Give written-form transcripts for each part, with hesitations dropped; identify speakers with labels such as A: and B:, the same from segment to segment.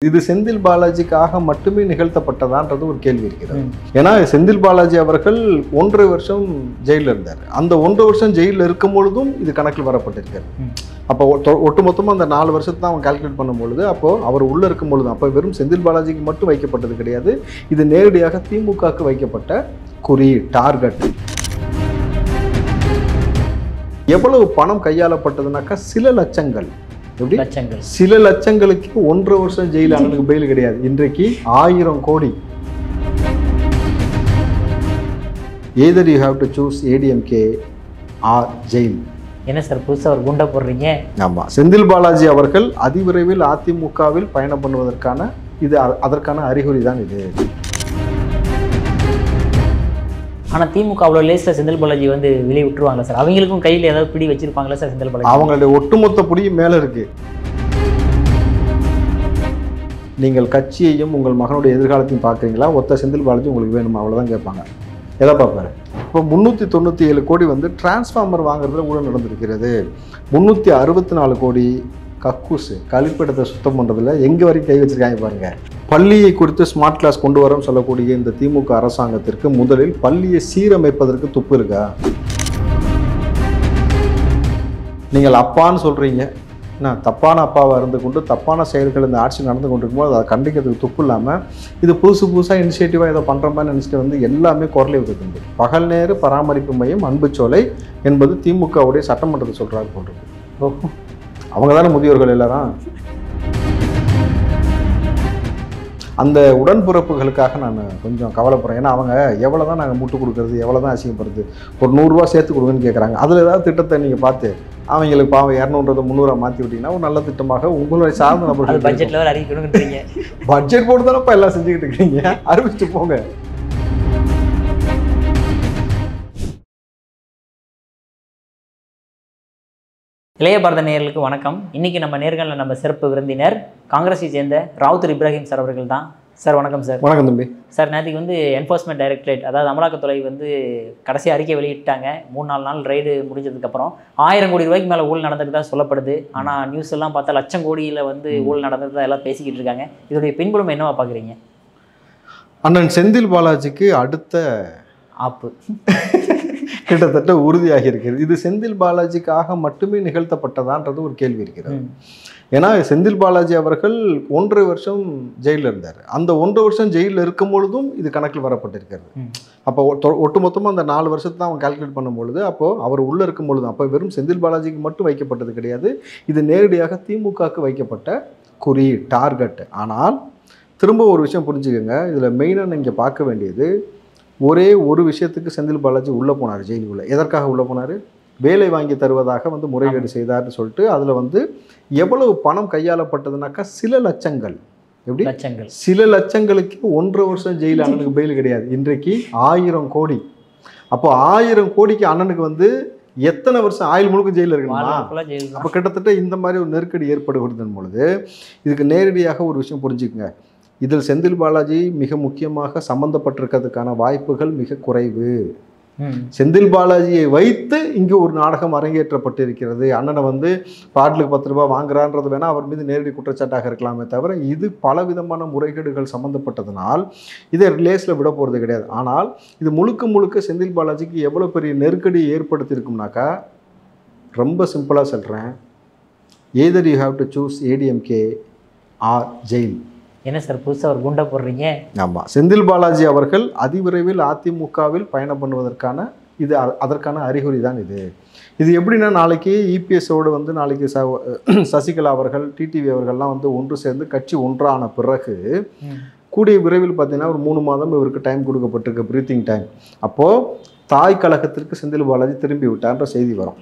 A: இது செந்தில் பாலாஜிக்காக மட்டுமே நிகழ்த்தப்பட்டதான்றது ஒரு கேள்வி இருக்கிறது. ஏன்னா செந்தில் பாலாஜி அவர்கள் 1.5 வருஷம் ஜெயிலில் இருந்தார். அந்த 1.5 வருஷம் ஜெயிலில் இருக்கும் பொழுதும் இது கணக்கில் வரப்பட்டிருக்காரு. அப்போ ஒட்டுமொத்தமாக அந்த 4 வருஷத்தை தான் அவன் கால்குலேட் பண்ணும்பொழுது அப்போ அவர் உள்ள இருக்கும் பொழுது அப்போ வெறும் செந்தில் பாலாஜிக்கு மட்டும் வைக்கப்பட்டது கிடையாது. இது நேரடியாக திமுகவுக்கு வைக்கப்பட்ட குறி டார்கெட். எவ்வளவு பணம் கையாளப்பட்டதுனாக்கா சில லட்சங்கள், சில லட்சங்களுக்கு 1.5 வருஷம் ஜெயில் அவனுக்கு பெயில் கிடையாது. இன்றைக்கு 1000 கோடி. either you have to choose ADMK or jail.
B: என்ன சார் புதுசாக ஒரு குண்டை போடுறீங்க?
A: ஆமாம், செந்தில் பாலாஜி அவர்கள் அதிவிரைவில் அதிமுகவில் பயணம் பண்ணுவதற்கான அதற்கான அறிகுறி தான் இது.
B: ஆனால் திமுக அவ்வளோ லேஸில் செந்தில் பாலாஜி வந்து வெளியே விட்டுருவாங்களா சார்? அவங்களுக்கும் கையில் ஏதாவது பிடி வச்சிருப்பாங்களா சார் செந்தில் பாலாஜி?
A: அவங்களுடைய ஒட்டுமொத்த பிடியும் மேலே இருக்கு. நீங்கள் கட்சியையும் உங்கள் மகனுடைய எதிர்காலத்தையும் பார்க்குறீங்களா? ஒத்த செந்தில் பாலாஜி உங்களுக்கு வேணுமா? அவ்வளோதான் கேட்பாங்க. எதை பார்ப்பாரு? இப்போ 397 கோடி வந்து டிரான்ஸ்ஃபார்மர் வாங்குறதுல ஊழல் நடந்திருக்கிறது. 364 கோடி கக்கூசு கழிப்பிடத்தை சுத்தம் பண்ணுறதுல எங்கே வரைக்கும் கை வச்சிருக்காங்க பாருங்க. பள்ளியை குறித்து ஸ்மார்ட் கிளாஸ் கொண்டு வரோம் சொல்லக்கூடிய இந்த திமுக அரசாங்கத்திற்கு முதலில் பள்ளியை சீரமைப்பதற்கு துப்பு இருக்கா? நீங்கள் அப்பான்னு சொல்கிறீங்க, நான் தப்பான அப்பாவாக இருந்து கொண்டு தப்பான செயல்கள் இந்த ஆட்சி நடந்து கொண்டிருக்கும்போது அதை கண்டிக்கிறதுக்கு துப்பு இல்லாமல் இது புதுசாக இனிஷியேட்டிவாக இதை பண்ணுற மாதிரி நினச்சிட்டு வந்து எல்லாமே குரலை விட்டுருந்து. பகல் நேர பராமரிப்பு மையம் அன்புச்சோலை என்பது திமுகவுடைய சட்டமன்றத்தை சொல்கிறாங்க போன்றது. அவங்க தானே முதியோர்கள் எல்லாரும். அந்த உடன்பிறப்புகளுக்காக நான் கொஞ்சம் கவலைப்படுறேன். ஏன்னா அவங்க எவ்வளோ தான் நாங்கள் முட்டு கொடுக்குறது, எவ்வளோ தான் அசிங்கப்படுறது, ஒரு 100 ரூபா சேர்த்து கொடுங்கன்னு கேட்குறாங்க. அதில் ஏதாவது திட்டத்தை நீங்கள் பார்த்து அவங்களுக்கு பாவம் 200 300 மாற்றி விட்டீங்கன்னா ஒரு நல்ல திட்டமாக உங்களுடைய சார்ந்த நபர்கள்
B: பட்ஜெட்டில் அறிவிக்கணுன்றீங்க.
A: பட்ஜெட் போட்டு தானே இப்போ எல்லாம் செஞ்சுக்கிட்டு இருக்கீங்க, அறிவிச்சுட்டு போங்க.
B: இளைய பாரத நேயர்களுக்கு வணக்கம். இன்றைக்கி நம்ம நேர்காணலில் நம்ம சிறப்பு விருந்தினர் காங்கிரஸை சேர்ந்த ராவுத்தர் இப்ராஹிம் சார் அவர்கள் தான். சார் வணக்கம் சார்.
A: வணக்கம் தம்பி.
B: சார் நேற்றுக்கு வந்து என்ஃபோர்ஸ்மெண்ட் டைரக்டரேட், அதாவது அமலாக்கத்துறை வந்து கடைசி அறிக்கை வெளியிட்டாங்க. 3-4 நாள் ரைடு முடிஞ்சதுக்கப்புறம் 1000 கோடி ரூபாய்க்கு மேலே ஊழல் நடந்துட்டு தான் சொல்லப்படுது. ஆனால் நியூஸ் எல்லாம் பார்த்தா 1,00,000 கோடியில் வந்து ஊழல் நடந்துட்டு தான் எல்லாம் பேசிக்கிட்டு இருக்காங்க. இதோடைய பின்புலம் என்னவா பார்க்குறீங்க?
A: அண்ணன் செந்தில் பாலாஜிக்கு அடுத்த
B: ஆப்பு
A: கிட்டத்தட்ட உறுதியாகி இருக்கிறது. இது செந்தில் பாலாஜிக்காக மட்டுமே நிகழ்த்தப்பட்டதான்றது ஒரு கேள்வி இருக்கிறது. ஏன்னா செந்தில் பாலாஜி அவர்கள் 1.5 வருஷம் ஜெயிலில் இருந்தார். அந்த 1.5 வருஷம் ஜெயிலில் இருக்கும் பொழுதும் இது கணக்கில் வரப்பட்டிருக்கிறது. அப்போ ஒட்டுமொத்தமாக அந்த 4 வருஷத்தை தான் அவன் கால்குலேட் பண்ணும்பொழுது அப்போ அவர் உள்ளே இருக்கும் பொழுது அப்போ வெறும் செந்தில் பாலாஜிக்கு மட்டும் வைக்கப்பட்டது கிடையாது. இது நேரடியாக திமுகவுக்கு வைக்கப்பட்ட குறி டார்கெட். ஆனால் திரும்ப ஒரு விஷயம் புரிஞ்சுக்கோங்க. இதில் மெயினாக நீங்கள் பார்க்க வேண்டியது ஒரே ஒரு விஷயத்துக்கு செந்தில் பாலாஜி உள்ளே போனார். ஜெயிலுக்குள்ளே எதற்காக உள்ளே போனார்? வேலை வாங்கி தருவதாக வந்து முறைகேடு செய்தார்னு சொல்லிட்டு அதில் வந்து எவ்வளவு பணம் கையாளப்பட்டதுனாக்கா சில லட்சங்கள். எப்படி? சில லட்சங்களுக்கு 1.5 வருஷம் ஜெயில் அண்ணனுக்கு பெயில் கிடையாது. இன்றைக்கு 1000 கோடி. அப்போ 1000 கோடிக்கு அண்ணனுக்கு வந்து எத்தனை வருஷம் ஆயுள் முழுக்க ஜெயிலில் இருக்குமா? அப்போ கிட்டத்தட்ட இந்த மாதிரி ஒரு நெருக்கடி ஏற்படுகிறதன் பொழுது இதுக்கு நேரடியாக ஒரு விஷயம் புரிஞ்சுக்குங்க. இதில் செந்தில் பாலாஜி மிக முக்கியமாக சம்பந்தப்பட்டிருக்கிறதுக்கான வாய்ப்புகள் மிக குறைவு. செந்தில் பாலாஜியை வைத்து இங்கு ஒரு நாடகம் அரங்கேற்றப்பட்டிருக்கிறது. அண்ணனை வந்து பாட்டிலுக்கு 10 ரூபாய் வாங்குறான்றது வேணால் அவர் மீது நேரடி குற்றச்சாட்டாக இருக்கலாமே தவிர இது பலவிதமான முறைகேடுகள் சம்மந்தப்பட்டதனால் இதை ரிலேஸில் விட போகிறது கிடையாது. ஆனால் இது முழுக்க செந்தில் பாலாஜிக்கு எவ்வளோ பெரிய நெருக்கடி ஏற்படுத்தியிருக்கும்னாக்கா ரொம்ப சிம்பிளாக சொல்கிறேன். either you have to choose ADMK or jail.
B: என்ன சார் புதுசாக ஒரு குண்டை போடுறீங்க?
A: ஆமாம், செந்தில் பாலாஜி அவர்கள் அதிவிரைவில் அதிமுகவில் பயணம் பண்ணுவதற்கான அதற்கான அறிகுறி தான் இது. இது எப்படின்னா நாளைக்கு இபிஎஸோடு வந்து நாளைக்கு சசிகலா அவர்கள் டிடிவி அவர்கள்லாம் வந்து ஒன்று சேர்ந்து கட்சி ஒன்றான பிறகு கூடிய விரைவில் பார்த்தீங்கன்னா ஒரு 3 மாதம் இவருக்கு டைம் கொடுக்கப்பட்டிருக்கு, ப்ரீத்திங் டைம். அப்போது தாய் கழகத்திற்கு செந்தில் பாலாஜி திரும்பி விட்டார்ன்ற செய்தி வரும்.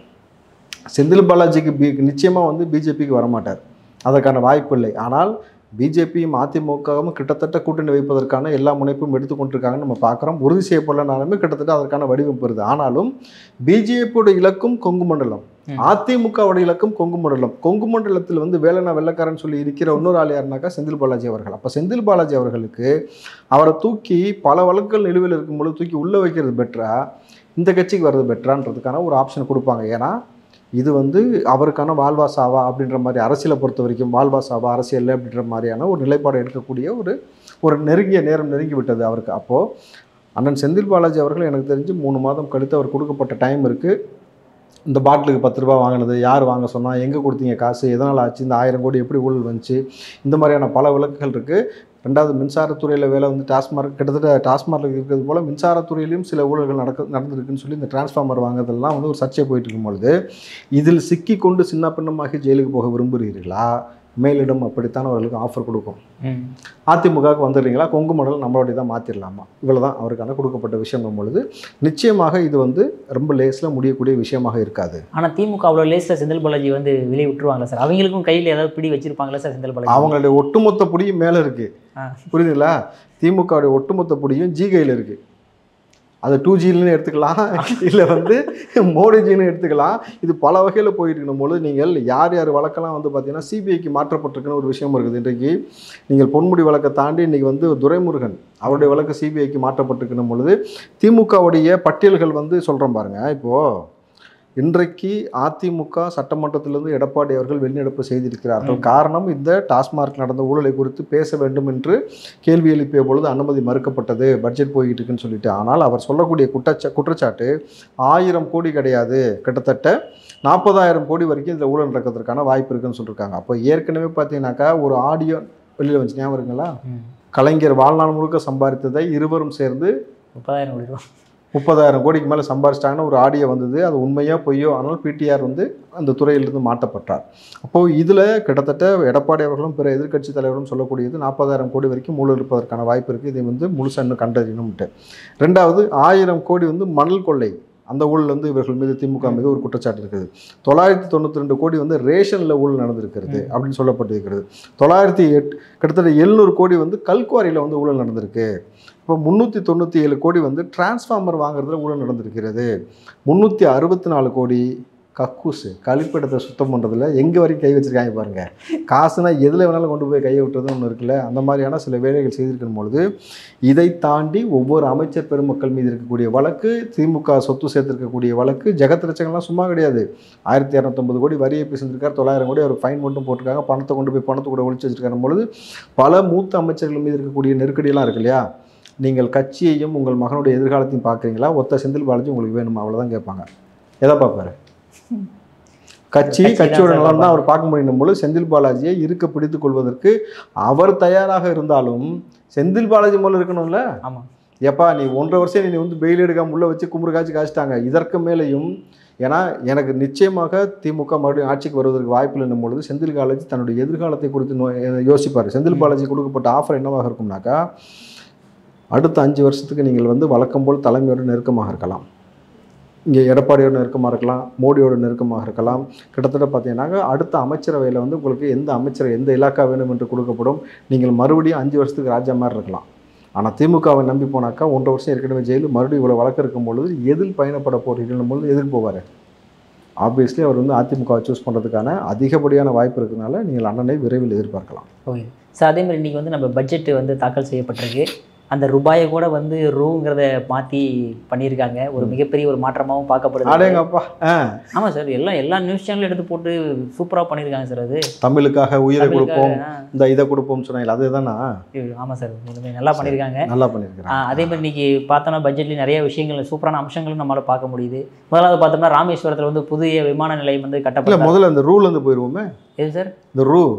A: செந்தில் பாலாஜிக்கு நிச்சயமாக வந்து பிஜேபிக்கு வரமாட்டார், அதற்கான வாய்ப்பு இல்லை. ஆனால் பிஜேபியும் அதிமுகவும் கிட்டத்தட்ட கூட்டணி வைப்பதற்கான எல்லா முனைப்பும் எடுத்துக்கொண்டிருக்காங்கன்னு நம்ம பார்க்குறோம். உறுதி செய்யப்படலனாலுமே கிட்டத்தட்ட அதற்கான வடிவமைப்பு வருது. ஆனாலும் பிஜேபியோட இலக்கும் கொங்கு மண்டலம், அதிமுகவோட இலக்கும் கொங்கு மண்டலம். கொங்கு மண்டலத்தில் வந்து வேலைனா வெள்ளக்காரன் சொல்லி இருக்கிற இன்னொரு ஆள் யாருனாக்கா செந்தில் பாலாஜி அவர்கள். அப்போ செந்தில் பாலாஜி அவர்களுக்கு அவரை தூக்கி பல வழக்குகள் நிலுவையில் இருக்கும்பொழுது தூக்கி உள்ளே வைக்கிறது பெட்டரா, இந்த கட்சிக்கு வர்றது பெட்டரான்றதுக்கான ஒரு ஆப்ஷன் கொடுப்பாங்க. ஏன்னா இது வந்து அவருக்கான வாழ்வா சாவா அப்படின்ற மாதிரி அரசியலை பொறுத்த வரைக்கும் வாழ்வா சாவா அரசியல் அப்படின்ற மாதிரியான ஒரு நிலைப்பாடு எடுக்கக்கூடிய ஒரு நெருங்கிய நேரம் நெருங்கி விட்டது அவருக்கு. அப்போது அண்ணன் செந்தில் பாலாஜி அவர்கள் எனக்கு தெரிஞ்சு 3 மாதம் கழித்து அவர் கொடுக்கப்பட்ட டைம் இருக்குது. இந்த பாட்டிலுக்கு 10 ரூபா வாங்கினது யார் வாங்க சொன்னால், எங்கே கொடுத்தீங்க காசு, எதனால் ஆச்சு, இந்த 1000 கோடி எப்படி ஊழல் வந்துச்சு, இந்த மாதிரியான பல விளக்குகள் இருக்குது. ரெண்டாவது மின்சாரத்துறையில் வேலை வந்து டாஸ்மார்க் கிட்டத்தட்ட டாஸ்மார்க்கில் இருக்கிறது போல் மின்சாரத்துறையிலையும் சில ஊழல்கள் நடந்திருக்குன்னு சொல்லி இந்த டிரான்ஸ்ஃபார்மர் வாங்குறதெல்லாம் வந்து ஒரு சர்ச்சை போயிட்டு இருக்கும்பொழுது இதில் சிக்கி கொண்டு சின்ன பின்னமாகி ஜெயிலுக்கு போக விரும்புகிறீர்களா, மேலிடம் அப்படித்தான் அவர்களுக்கு ஆஃபர் கொடுக்கும். அதிமுகவுக்கு வந்துடுறீங்களா, கொங்கு மண்டலம் நம்மளுடைய தான் மாற்றிடலாமா, இவ்வளோ தான் அவருக்கான கொடுக்கப்பட்ட விஷயம் பொழுது நிச்சயமாக இது வந்து ரொம்ப லேஸில் முடியக்கூடிய விஷயமாக இருக்காது.
B: ஆனால் திமுக அவ்வளோ லேஸில் செந்தில் பாலாஜி வந்து வெளியே விட்டுருவாங்களா சார்? அவங்களுக்கும் கையில் ஏதாவது பிடி வச்சிருப்பாங்களா சார் செந்தில் பாலாஜி?
A: அவங்களுடைய ஒட்டுமொத்த பிடியும் மேலே இருக்குது, புரியுதுங்களா? திமுகவுடைய ஒட்டுமொத்த பிடியும் ஜி கையில் இருக்குது. அதை 2Gன்னு எடுத்துக்கலாம், இல்லை வந்து மோடிஜின்னு எடுத்துக்கலாம். இது பல வகையில் போயிட்டு இருக்கணும் போது நீங்கள் யார் வழக்கெல்லாம் வந்து பார்த்தீங்கன்னா சிபிஐக்கு மாற்றப்பட்டிருக்குன்னு ஒரு விஷயம் இருக்குது. இன்றைக்கு நீங்கள் பொன்முடி வழக்கை தாண்டி இன்றைக்கி வந்து துரைமுருகன் அவருடைய வழக்கு சிபிஐக்கு மாற்றப்பட்டிருக்கணும் பொழுது திமுகவுடைய பட்டியல்கள் வந்து சொல்கிறோம் பாருங்கள். இப்போது இன்றைக்கு அதிமுக சட்டமன்றத்திலிருந்து எடப்பாடி அவர்கள் வெளிநடப்பு செய்திருக்கிறார்கள். காரணம், இந்த டாஸ்மார்க் நடந்த ஊழலை குறித்து பேச வேண்டும் என்று கேள்வி எழுப்பிய பொழுது அனுமதி மறுக்கப்பட்டது, பட்ஜெட் போய்கிட்டு இருக்குன்னு சொல்லிட்டு. ஆனால் அவர் சொல்லக்கூடிய குற்றச்சாட்டு 1000 கோடி கிடையாது, கிட்டத்தட்ட 40,000 கோடி வரைக்கும் இதில் ஊழல் நடக்கிறதுக்கான வாய்ப்பு இருக்குன்னு சொல்லியிருக்காங்க. அப்போ ஏற்கனவே பார்த்தீங்கன்னாக்கா ஒரு ஆடியோ வெளியில் வந்துச்சு, ஞாபகம் இருக்குங்களா? கலைஞர் வாழ்நாள் முழுக்க சம்பாதித்ததை இருவரும் சேர்ந்து
B: 30,000 கோடி ரூபா
A: 30,000 கோடிக்கு மேலே சம்பாதிச்சிட்டாங்கன்னு ஒரு ஆடியோ வந்தது. அது உண்மையாக பொய்யோ, ஆனால் பிடிஆர் வந்து அந்த துறையிலிருந்து மாற்றப்பட்டார். அப்போது இதில் கிட்டத்தட்ட எடப்பாடி அவர்களும் பிற எதிர்க்கட்சி தலைவரும் சொல்லக்கூடியது 40,000 கோடி வரைக்கும் ஊழல் இருப்பதற்கான வாய்ப்பு இருக்குது. இதை வந்து முழுசாக இன்னும் கண்டறியணும்ட்டு. ரெண்டாவது 1000 கோடி வந்து மணல் கொள்ளை, அந்த ஊழல் வந்து இவர்கள் மீது திமுக மீது ஒரு குற்றச்சாட்டு இருக்குது. 992 கோடி வந்து ரேஷனில் ஊழல் நடந்திருக்கிறது அப்படின்னு சொல்லப்பட்டிருக்கிறது. 908 கிட்டத்தட்ட 700 கோடி வந்து கல்குவாரியில் வந்து ஊழல் நடந்திருக்கு. இப்போ 397 கோடி வந்து டிரான்ஸ்ஃபார்மர் வாங்குறதுல ஊழல் நடந்திருக்கிறது. 364 கோடி கக்கூசு கழிப்பிடத்தை சுத்தம் பண்ணுறதுல எங்கே வரைக்கும் கை வச்சுருக்காங்க பாருங்கள். காசுனா எதில் வேணாலும் கொண்டு போய் கையை விட்டுறதுன்னு ஒன்று இருக்குல்ல, அந்த மாதிரியான சில வேலைகள் செய்திருக்கும் பொழுது இதை தாண்டி ஒவ்வொரு அமைச்சர் பெருமக்கள் மீது இருக்கக்கூடிய வழக்கு, திமுக சொத்து சேர்த்துருக்கக்கூடிய வழக்கு, ஜெகத் ரட்சகன்லாம் சும்மா கிடையாது. 1250 கோடி வரி ஏற்பி செஞ்சிருக்கார், 900 கோடி அவர் ஃபைன் மட்டும் போட்டிருக்காங்க, பணத்தை கொண்டு போய் பணத்தை கூட ஒழிச்சு வச்சுருக்காங்க பொழுது பல மூத்த அமைச்சர்கள் மீது இருக்கக்கூடிய நெருக்கடியெல்லாம் இருக்கு இல்லையா? நீங்கள் கட்சியையும் உங்கள் மகனுடைய எதிர்காலத்தையும் பார்க்குறீங்களா, ஒத்த செந்தில் பாலாஜி உங்களுக்கு வேணுமா, அவ்வளோதான் கேட்பாங்க. எதை பார்ப்பாரு? கட்சியோட நலன் தான் அவர் பார்க்க முடியும் போது செந்தில் பாலாஜியை இருக்க பிடித்துக் கொள்வதற்கு அவர் தயாராக இருந்தாலும் செந்தில் பாலாஜி மூலம் இருக்கணும்ல.
B: ஆமாம்,
A: எப்பா நீ 1.5 வருஷம் நீ வந்து பெயில் எடுக்காம உள்ள வச்சு குமுறு காய்ச்சிட்டாங்க. இதற்கு மேலேயும் ஏன்னா எனக்கு நிச்சயமாக திமுக மறுபடியும் ஆட்சிக்கு வருவதற்கு வாய்ப்பு இல்லைன்னும் பொழுது செந்தில் பாலாஜி தன்னுடைய எதிர்காலத்தை குறித்து யோசிப்பார். செந்தில் பாலாஜி கொடுக்கப்பட்ட ஆஃபர் என்னவாக இருக்கும்னாக்கா, அடுத்த 5 வருஷத்துக்கு நீங்கள் வந்து வழக்கம் போல் தலைமையோடு நெருக்கமாக இருக்கலாம், இங்கே எடப்பாடியோட நெருக்கமாக இருக்கலாம், மோடியோட நெருக்கமாக இருக்கலாம். கிட்டத்தட்ட பார்த்தீங்கன்னாக்க அடுத்த அமைச்சரவையில் வந்து உங்களுக்கு எந்த அமைச்சர் எந்த இலாக்கா வேணும் என்று கொடுக்கப்படும். நீங்கள் மறுபடியும் 5 வருஷத்துக்கு ராஜா மாதிரி இருக்கலாம். ஆனால் திமுகவை நம்பி போனாக்கா 1.5 வருஷம் ஏற்கனவே ஜெயிலு, மறுபடியும் இவ்வளோ வழக்கு இருக்கும் பொழுது எதில் பயணப்பட போகிறீர்கள் பொழுது எதுக்கு போவார்? ஆப்வியஸ்லி அவர் வந்து அதிமுகவை சூஸ் பண்ணுறதுக்கான அதிகப்படியான வாய்ப்பு இருக்கிறதுனால நீங்கள் அண்ணனை விரைவில் எதிர்பார்க்கலாம்.
B: ஓகே சார், அதே மாதிரி இன்றைக்கி வந்து நம்ம பட்ஜெட்டு வந்து தாக்கல் செய்யப்பட்டிருக்கு. அந்த ரூபாயை கூட வந்து ரூங்கிறத மாற்றி பண்ணியிருக்காங்க. ஒரு மிகப்பெரிய ஒரு மாற்றமாகவும் பார்க்கப்படுது.
A: அடேங்கப்பா.
B: ஆமாம் சார், எல்லா நியூஸ் சேனலும் எடுத்து போட்டு சூப்பராக பண்ணியிருக்காங்க சார். அது
A: தமிழுக்காக உயிரை கொடுப்போம், இந்த இதை கொடுப்போம்னு சொன்னாங்க, அதுதானா?
B: ஆமாம் சார், நல்லா பண்ணியிருக்காங்க.
A: நல்லா பண்ணியிருக்காங்க.
B: அதே மாதிரி இன்னைக்கு பார்த்தோன்னா பட்ஜெட்லேயும் நிறைய விஷயங்கள் சூப்பரான அம்சங்களும் நம்மளால் பார்க்க முடியுது. முதலாவது பார்த்தோம்னா ராமேஸ்வரத்தில் வந்து புதிய விமான நிலையம் வந்து கட்டப்படல.
A: முதல்ல அந்த ரூல் வந்து போயிடுவோமே.
B: எது சார்?
A: இந்த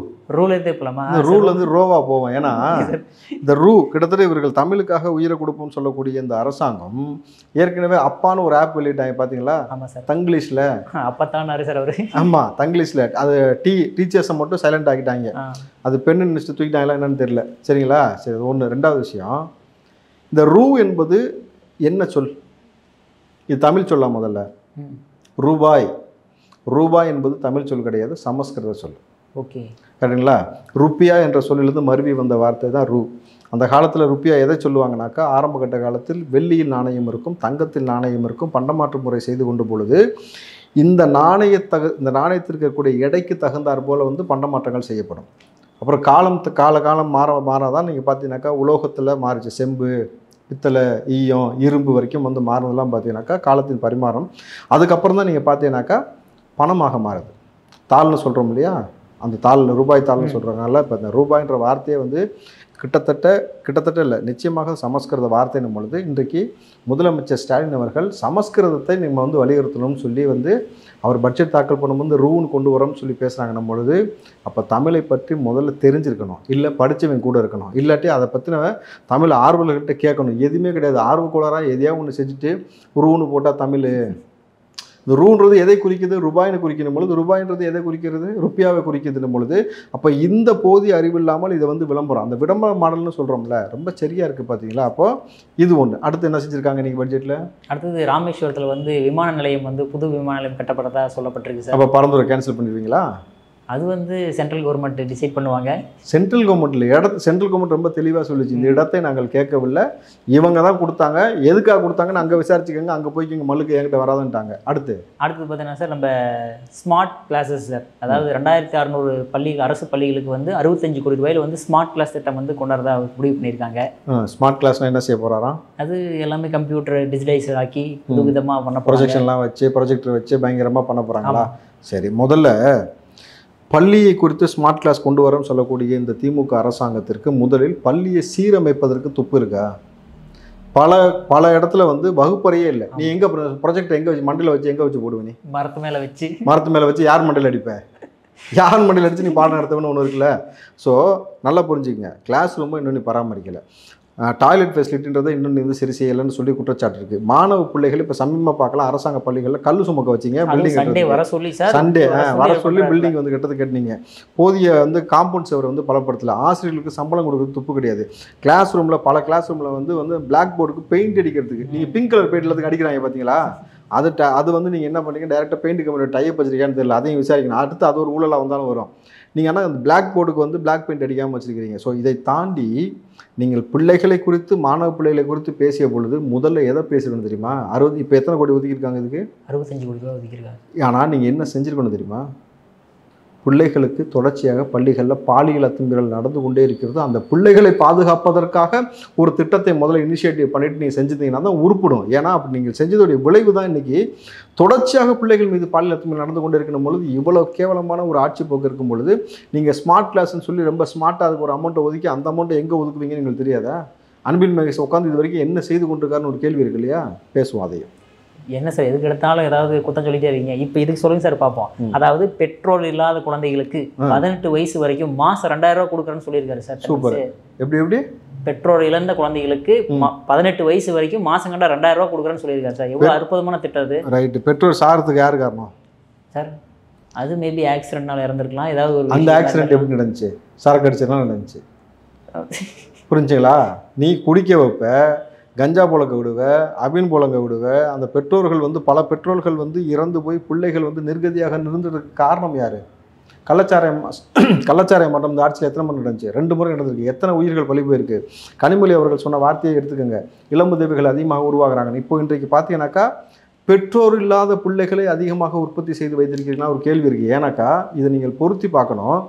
B: ரூல் எடுத்து போகலாமா?
A: இந்த ரூல் வந்து ரோவா போவோம். ஏன்னா இந்த கிட்டத்தட்ட இவர்கள் தமிழுக்காக உயிரை கொடுப்போம்னு சொல்லக்கூடிய இந்த அரசாங்கம் ஏற்கனவே அப்பான்னு ஒரு ஆப் வெளியிட்டாங்க பார்த்தீங்களா?
B: ஆமாம் சார்,
A: தங்கிலீஷில்.
B: அப்பத்தான் சார் அவர்.
A: ஆமாம், தங்கிலீஷில். அது டீச்சர்ஸை மட்டும் சைலண்ட் ஆக்கிட்டாங்க. அது பெண்ணு நினைச்சு தூக்கிட்டாங்களா என்னன்னு தெரியல. சரிங்களா? சரி, ஒன்று. ரெண்டாவது விஷயம், இந்த என்பது என்ன சொல்? இது தமிழ் சொல்லா? முதல்ல ரூபாய் என்பது தமிழ் சொல் கிடையாது, சமஸ்கிருத சொல்.
B: ஓகே,
A: கரெக்டுங்களா? ருப்பியா என்ற சொல்லிலிருந்து மருவி வந்த வார்த்தை தான் ரூ. அந்த காலத்தில் ருப்பியா எதை சொல்லுவாங்கனாக்கா, ஆரம்ப கட்ட காலத்தில் வெள்ளியில் நாணயம் இருக்கும், தங்கத்தில் நாணயம் இருக்கும், பண்டமாற்று முறை செய்து கொண்டு பொழுது இந்த நாணயத்திற்கு இருக்கக்கூடிய எடைக்கு தகுந்தாற் போல் வந்து பண்டமாற்றங்கள் செய்யப்படும். அப்புறம் காலம் மாறாதான் நீங்கள் பார்த்தீங்கன்னாக்கா உலோகத்தில் மாறிச்சு. செம்பு, பித்தளை, ஈயம், இரும்பு வரைக்கும் வந்து மாறினதெல்லாம் பார்த்தீங்கன்னாக்கா காலத்தின் பரிமாறம். அதுக்கப்புறம் தான் நீங்கள் பார்த்தீங்கன்னாக்கா பணமாக மாறுது. தாள்னு சொல்கிறோம் இல்லையா, அந்த தாள் ரூபாய் தாள்னு சொல்கிறதுனால இப்போ இந்த ரூபாய்ன்ற வார்த்தையை வந்து கிட்டத்தட்ட இல்லை, நிச்சயமாக சமஸ்கிருத வார்த்தைன்னும் பொழுது இன்றைக்கு முதலமைச்சர் ஸ்டாலின் அவர்கள் சமஸ்கிருதத்தை நம்ம வந்து வலியுறுத்தணும்னு சொல்லி வந்து அவர் பட்ஜெட் தாக்கல் பண்ணும்போது ரூன்னு கொண்டு வரோம்னு சொல்லி பேசுகிறாங்கன்னும் பொழுது அப்போ தமிழை பற்றி முதல்ல தெரிஞ்சிருக்கணும், இல்லை படித்தவன் கூட இருக்கணும், இல்லாட்டி அதை பற்றின தமிழ் ஆர்வலர்கிட்ட கேட்கணும். எதுவுமே கிடையாது, ஆர்வக்குளராக எதையாவது ஒன்று செஞ்சுட்டு ரூன்னு போட்டால் தமிழ். இந்த ரூன்றது எதை குறிக்குது? ரூபாய்னு குறிக்கணும் பொழுது ரூபாய்ன்றது எதை குறிக்கிறது? ருப்பியாவை குறிக்குதுன்னும் பொழுது அப்போ இந்த போதிய அறிவு இல்லாமல் இதை வந்து விளம்பரம், அந்த விளம்பர மாடல்னு சொல்கிறோம்ல, ரொம்ப சரியாக இருக்குது பார்த்தீங்களா. அப்போது இது ஒன்று. அடுத்து என்ன செஞ்சுருக்காங்க நீங்கள் பட்ஜெட்டில்?
B: அடுத்தது ராமேஸ்வரத்தில் வந்து விமான நிலையம் வந்து புது விமான நிலையம் கட்டப்படுறதா சொல்லப்பட்டிருக்கு சார்.
A: அப்போ பரந்தூரை கேன்சல் பண்ணிடுவீங்களா?
B: அது வந்து சென்ட்ரல் கவர்மெண்ட் டிசைட் பண்ணுவாங்க.
A: சென்ட்ரல் கவர்மெண்ட்டில் சென்ட்ரல் கவர்மெண்ட் ரொம்ப தெளிவாக சொல்லிச்சு, இந்த இடத்தை நாங்கள் கேட்கவில்லை, இவங்க தான் கொடுத்தாங்க, எதுக்காக கொடுத்தாங்கன்னு அங்கே விசாரிச்சுக்கோங்க, அங்கே போய்க்கு இங்கே மல்லுக்கு என்கிட்ட வராதுன்ட்டாங்க. அடுத்தது பார்த்தீங்கன்னா
B: சார் நம்ம ஸ்மார்ட் கிளாஸஸ் சார், அதாவது 2600 பள்ளி அரசு பள்ளிகளுக்கு வந்து 65 கோடி ரூபாயில் வந்து ஸ்மார்ட் கிளாஸ் திட்டம் வந்து கொண்டாடுறதா முடிவு பண்ணியிருக்காங்க.
A: ஸ்மார்ட் கிளாஸ்னால் என்ன செய்ய போகிறாராம்?
B: அது எல்லாமே கம்ப்யூட்டர் டிஜிட்டலைஸ் ஆக்கி புது விதமாக பண்ண
A: ப்ரொஜெக்ஷன்லாம் வச்சு ப்ரொஜெக்டர் வச்சு பயங்கரமாக பண்ண போகிறாங்களா? சரி, முதல்ல பள்ளியை குறித்து ஸ்மார்ட் கிளாஸ் கொண்டு வரோம்னு சொல்லக்கூடிய இந்த திமுக அரசாங்கத்திற்கு முதலில் பள்ளியை சீரமைப்பதற்கு துப்பு இருக்கா? பல இடத்துல வந்து வகுப்பறையே இல்லை. நீ எங்கே ப்ரொஜெக்ட் எங்கே வச்சு மண்டையில் வச்சு எங்கே வச்சு போடுவேன்? நீ மரத்து மேலே வச்சு யார் மண்டையில் அடிப்பேன்? யார் மண்டையில் அடித்து நீ பாடம் நடத்தவன்னு ஒன்று இருக்குல்ல. ஸோ நல்லா புரிஞ்சுக்கங்க, கிளாஸ் ரூமை இன்னும் நீ பராமரிக்கலை, டாய்லெட் ஃபெசிலிட்டின்றதை இன்னொன்று வந்து சரி செய்யலைன்னு சொல்லி குற்றச்சாட்டு இருக்குது. மாணவ பிள்ளைகள் இப்போ சமீபமாக பார்க்கலாம், அரசாங்க பள்ளிகளில் கல் சுமக்க வச்சிங்க, பில்டிங் சண்டே வர சொல்லி பில்டிங் வந்து கெட்டது கட்டினீங்க, போதிய வந்து காம்பவுண்ட் செவரை வந்து பலப்படுத்தலை, ஆசிரியர்களுக்கு சம்பளம் கொடுக்குறது துப்பு கிடையாது, கிளாஸ் ரூமில் பல கிளாஸ் ரூமில் வந்து பிளாக் போர்டுக்கு பெயிண்ட் அடிக்கிறதுக்கு நீங்கள் பிங்க் கலர் பெயிண்ட் எல்லாத்துக்கு அடிக்கிறாங்க பார்த்தீங்களா, அது வந்து நீங்கள் என்ன பண்ணுறீங்க, டேரெக்டாக பெயிண்ட் கம்பெனி டைப் வச்சிருக்கான்னு தெரியல, அதையும் விசாரிக்கணும். அடுத்து அது ஒரு ஊழலாக வந்தாலும் வரும். நீங்கள் ஆனால் அந்த பிளாக் போர்டுக்கு வந்து பிளாக் பெயிண்ட் அடிக்காமல் வச்சுருக்கிறீங்க. ஸோ இதை தாண்டி நீங்கள் பிள்ளைகளை குறித்து மாணவ பிள்ளைகளை குறித்து பேசிய பொழுது முதல்ல எதை பேசுகிறோன்னு தெரியுமா? இப்போ எத்தனை கோடி ஒதுக்கியிருக்காங்க? இதுக்கு
B: 65 கோடி ரூபா ஒதுக்கியிருக்காங்க.
A: ஆனால் நீங்கள் என்ன செஞ்சுருக்கணும் தெரியுமா? பிள்ளைகளுக்கு தொடர்ச்சியாக பள்ளிகளில் பாலியல் அத்துமீறல் நடந்து கொண்டே இருக்கிறது. அந்த பிள்ளைகளை பாதுகாப்பதற்காக ஒரு திட்டத்தை முதல்ல இனிஷியேட்டிவ் பண்ணிட்டு நீங்கள் செஞ்சுட்டீங்கன்னா தான் உருப்பிடும். ஏன்னா அப்படி நீங்கள் செஞ்சதுடைய விளைவு தான் இன்றைக்கி தொடர்ச்சியாக பிள்ளைகள் மீது பாலியல் அத்துமீறல் நடந்து கொண்டே இருக்கணும் பொழுது, இவ்வளோ கேவலமான ஒரு ஆட்சி போக்கு இருக்கும் பொழுது நீங்கள் ஸ்மார்ட் கிளாஸ்ன்னு சொல்லி ரொம்ப ஸ்மார்ட்டாக அதுக்கு ஒரு அமௌண்ட்டை ஒதுக்கி அந்த அமௌண்ட்டை எங்கே ஒதுக்குவீங்கன்னு எங்களுக்கு தெரியாதா? அன்பில் மகேஷ் உட்காந்து இது வரைக்கும் என்ன செய்து கொண்டிருக்காருன்னு ஒரு கேள்வி இருக்கு இல்லையா? பேசுவோம் அதையும்.
B: என்ன சார் எதுக்கு எடுத்தாலும் ஏதாவது குத்தம் சொல்லிட்டே இருக்கீங்க. இப்போ இதுக்கு சொல்லுங்க சார் பார்ப்போம். அதாவது பெட்ரோல் இல்லாத குழந்தைகளுக்கு 18 வயசு வரைக்கும் மாதம் 2000 ரூபா கொடுக்குறேன்னு சொல்லியிருக்காரு சார்.
A: சூப்பர். எப்படி
B: பெட்ரோல் இழந்த குழந்தைகளுக்கு 18 வயசு வரைக்கும் மாதம் கண்டா 2000 ரூபா கொடுக்குறேன்னு சொல்லியிருக்காரு சார். எவ்வளோ அற்புதமான திட்டம் அது.
A: ரைட்டு. பெட்ரோல் சாரத்துக்கு யார் காரணம்
B: சார்? அது மேபி ஆக்சிடென்ட்னால இறந்துருக்கலாம். ஏதாவது ஒரு
A: அந்த ஆக்சிடென்ட் எப்படி நடந்துச்சு? சரக்கு அடிச்சதுனால நடந்துச்சு. புரிஞ்சுங்களா? நீ குடிக்க வைப்ப, கஞ்சா புழங்க விடுவ, அபின் புழங்க விடுவ, அந்த பெற்றோர்கள் வந்து பல பெற்றோர்கள் வந்து இறந்து போய் பிள்ளைகள் வந்து நிர்கதியாக நிறுந்ததுக்கு காரணம் யார்? கள்ளச்சாராயம் மட்டும் இந்த ஆட்சியில் எத்தனை முறை நடந்துச்சு? 2 முறை நடந்திருக்கு. எத்தனை உயிர்கள் பலி போயிருக்கு? கனிமொழி அவர்கள் சொன்ன வார்த்தையை எடுத்துக்கோங்க, இளம்புதவிகள் அதிகமாக உருவாகிறாங்க. இப்போ இன்றைக்கு பார்த்தீங்கன்னாக்கா பெற்றோர் இல்லாத பிள்ளைகளை அதிகமாக உற்பத்தி செய்து வைத்திருக்கிறீங்கன்னா ஒரு கேள்வி இருக்குது. ஏன்னாக்கா இதை நீங்கள் பொருத்தி பார்க்கணும்.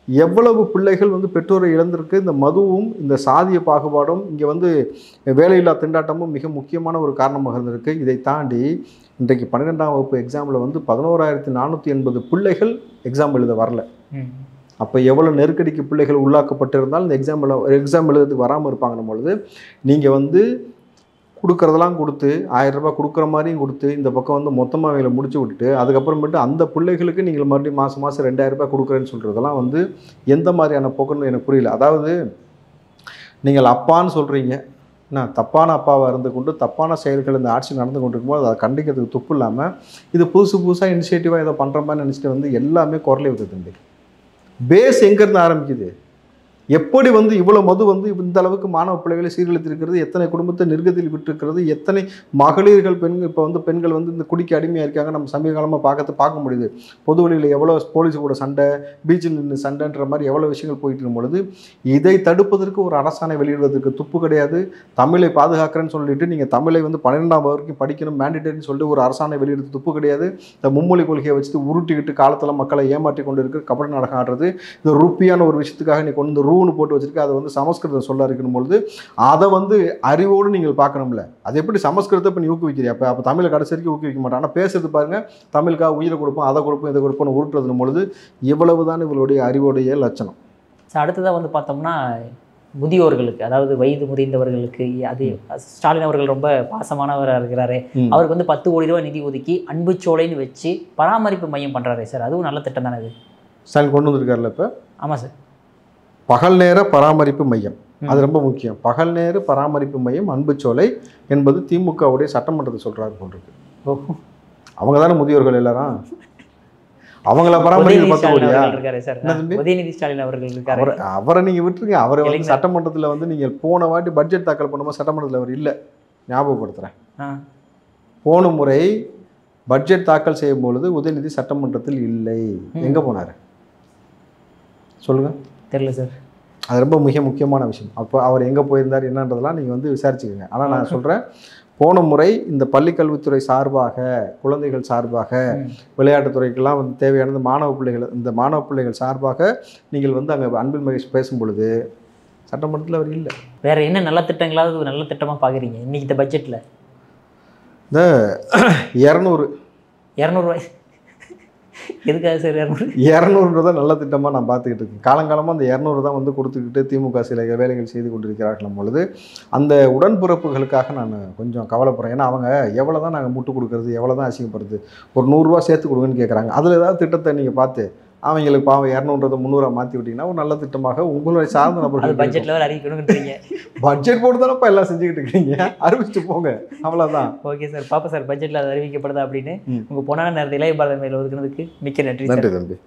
A: எவ்வளவு பிள்ளைகள் வந்து பெற்றோரை இழந்திருக்கு. இந்த மதுவும் இந்த சாதிய பாகுபாடும் இங்கே வந்து வேலையில்லா திண்டாட்டமும் மிக முக்கியமான ஒரு காரணமாக இருந்திருக்கு. இதை தாண்டி இன்றைக்கு 12ஆம் வகுப்பு எக்ஸாமில் வந்து 11,480 பிள்ளைகள் எக்ஸாம் எழுத வரல. அப்போ எவ்வளோ நெருக்கடிக்கு பிள்ளைகள் உள்ளாக்கப்பட்டிருந்தால் இந்த எக்ஸாம் எழுதுறதுக்கு வராமல் இருப்பாங்கன்னும் பொழுது நீங்கள் வந்து கொடுக்குறதெல்லாம் கொடுத்து 1000 ரூபாய் கொடுக்குற மாதிரியும் கொடுத்து இந்த பக்கம் வந்து மொத்தமாக அவங்களை முடிச்சு விட்டுட்டு அதுக்கப்புறமேட்டு அந்த பிள்ளைகளுக்கு நீங்கள் மறுபடியும் மாதம் 2000 ரூபாய் கொடுக்குறேன்னு சொல்கிறதெல்லாம் வந்து எந்த மாதிரியான போக்குன்னு எனக்கு புரியல. அதாவது நீங்கள் அப்பான்னு சொல்கிறீங்க, நான் தப்பான அப்பாவாக இருந்து கொண்டு தப்பான செயல்கள் இந்த ஆட்சி நடந்து கொண்டு இருக்கும்போது அதை கண்டிக்கிறதுக்கு துப்பு இல்லாமல் இது புதுசாக இனிஷியேட்டிவாக இதை பண்ணுற மாதிரி நினச்சிட்டு வந்து எல்லாமே குரலை விட்டு தம்பி. பேஸ் எங்கேருந்து ஆரம்பிக்குது? எப்படி வந்து இவ்வளோ மது வந்து இந்த அளவுக்கு மாணவ பிள்ளைகளை சீர்குலைத்திருக்கிறது, எத்தனை குடும்பத்தை நிர்கதியில் விட்டுருக்கிறது, எத்தனை மகளிர்கள் இப்போ வந்து பெண்கள் வந்து இந்த குடிக்கு அடிமையாக இருக்காங்க. நம்ம சமீப காலமாக பார்க்க முடியுது. பொது வழியில் எவ்வளோ போலீஸ் கூட சண்டை, பீச்சில் நின்று சண்டைன்ற மாதிரி எவ்வளோ விஷயங்கள் போயிட்டு இருக்கும் பொழுது இதை தடுப்பதற்கு ஒரு அரசாணை வெளியிடுவதற்கு துப்பு கிடையாது. தமிழை பாதுகாக்கிறேன்னு சொல்லிட்டு நீங்கள் தமிழை வந்து 12ஆம் வரைக்கும் படிக்கணும் மேண்டிட்டரின்னு சொல்லிட்டு ஒரு அரசாணை வெளியிடுறது துப்பு கிடையாது. இந்த மும்மொழி கொள்கையை வச்சுட்டு உருட்டிக்கிட்டு காலத்தில் மக்களை ஏமாற்றி கொண்டு இருக்கிற கபடி நாடகம் ஆடுறது, இந்த ரூப்பியான ஒரு விஷயத்துக்காக நீ கொண்டு ரூன்னு போட்டு வச்சிருக்கு, அதை வந்து சமஸ்கிருதம் சொல்ல இருக்கணும் பொழுது அதை வந்து அறிவோடு நீங்கள் பார்க்கணும்ல. அது எப்படி சமஸ்கிருதத்தை இப்போ நீ ஊக்குவிக்கிறியா? அப்போ தமிழை கடைசி வரைக்கும் ஊக்குவிக்க மாட்டான். ஆனால் பேசுறது பாருங்க, தமிழுக்காக உயிரை கொடுப்போம், அதை கொடுப்போம், இதை கொடுப்போம்னு உருட்டுறதுன்னு பொழுது இவ்வளவு தான் இவளுடைய அறிவோடைய லட்சணம்.
B: ஸோ அடுத்ததாக வந்து பார்த்தோம்னா முதியோர்களுக்கு, அதாவது வயது முதிர்ந்தவர்களுக்கு அது ஸ்டாலின் அவர்கள் ரொம்ப பாசமானவராக இருக்கிறாரு. அவருக்கு வந்து 10 கோடி ரூபாய் நிதி ஒதுக்கி அன்புச்சோலைன்னு வச்சு பராமரிப்பு மையம் பண்ணுறாரு சார். அதுவும் நல்ல திட்டம் தானே அது?
A: ஸ்டாலின் கொண்டு வந்திருக்காருல்ல இப்போ.
B: ஆமாம் சார்.
A: பகல் நேர பராமரிப்பு மையம், அது ரொம்ப முக்கியம். பகல் நேர பராமரிப்பு மையம் அன்புச்சோலை என்பது திமுகவுடைய சட்டமன்றத்தை சொல்கிறாரு போன்றிருக்கு. அவங்க தானே முதியோர்கள் எல்லாரும், அவங்கள பராமரிக்க 10 கோடியா?
B: உதயநிதி ஸ்டாலின் அவர்கள் இருக்காரு.
A: அவரை நீங்கள் விட்டுருங்க. அவரை வந்து சட்டமன்றத்தில் வந்து நீங்கள் போன வாட்டி பட்ஜெட் தாக்கல் பண்ணும்போது சட்டமன்றத்தில் அவர் இல்லை, ஞாபகப்படுத்துகிறேன். போன முறை பட்ஜெட் தாக்கல் செய்யும் பொழுது உதயநிதி சட்டமன்றத்தில் இல்லை. எங்கே போனார் சொல்லுங்கள்?
B: தெரியல சார்.
A: அது ரொம்ப மிக முக்கியமான விஷயம். அப்போ அவர் எங்கே போயிருந்தார் என்னன்றதெல்லாம் நீங்கள் வந்து விசாரிச்சுக்கோங்க. ஆனால் நான் சொல்கிறேன், போன முறை இந்த பள்ளிக்கல்வித்துறை சார்பாக, குழந்தைகள் சார்பாக, விளையாட்டுத்துறைக்கெல்லாம் வந்து தேவையானது இந்த மாணவ பிள்ளைகள் சார்பாக நீங்கள் வந்து அங்கே அன்பில் மகேஷ் பேசும் பொழுது சட்டமன்றத்தில் அவர் இல்லை.
B: வேறு என்ன நல்ல திட்டங்களாவது ஒரு நல்ல திட்டமாக பார்க்குறீங்க இன்னைக்கு இந்த பட்ஜெட்டில்?
A: இந்த 200
B: ரூபாய் எதுக்காக சார்?
A: 200 தான் நல்ல திட்டமாக நான் பார்த்துக்கிட்டு இருக்கேன். காலங்காலமாக அந்த 200 தான் வந்து கொடுத்துக்கிட்டு திமுக சில வேலைகள் செய்து கொண்டிருக்கிறார்கள் பொழுது அந்த உடன்பிறப்புகளுக்காக நான் கொஞ்சம் கவலைப்படுறேன். ஏன்னா அவங்க எவ்வளோ தான் நாங்கள் முட்டு கொடுக்குறது, எவ்வளோ தான் அசிங்கப்படுறது, ஒரு 100 ரூபா சேர்த்து கொடுங்கன்னு கேட்குறாங்க. அதில் ஏதாவது திட்டத்தை நீங்கள் பார்த்து அவங்களுக்கு பாவம் 200 300 மாற்றி விட்டிங்கன்னா ஒரு நல்ல திட்டமாக உங்களுடைய சார்ந்த நபர்கள்
B: பட்ஜெட்டில் அறிவிக்கணுன்றீங்க.
A: பட்ஜெட் போட்டு தானப்பா எல்லாம் செஞ்சுக்கிட்டு இருக்கீங்க, அறிவிச்சுட்டு போங்க, அவ்வளோதான்.
B: ஓகே சார், பாப்பா சார் பட்ஜெட்டில் அது அறிவிக்கப்படுதா அப்படின்னு உங்கள் பொன்னான நேரத்தில் இளைய பாரத மேல் ஒதுக்குனதுக்கு மிக்க நன்றி.
A: நன்றி தம்பி.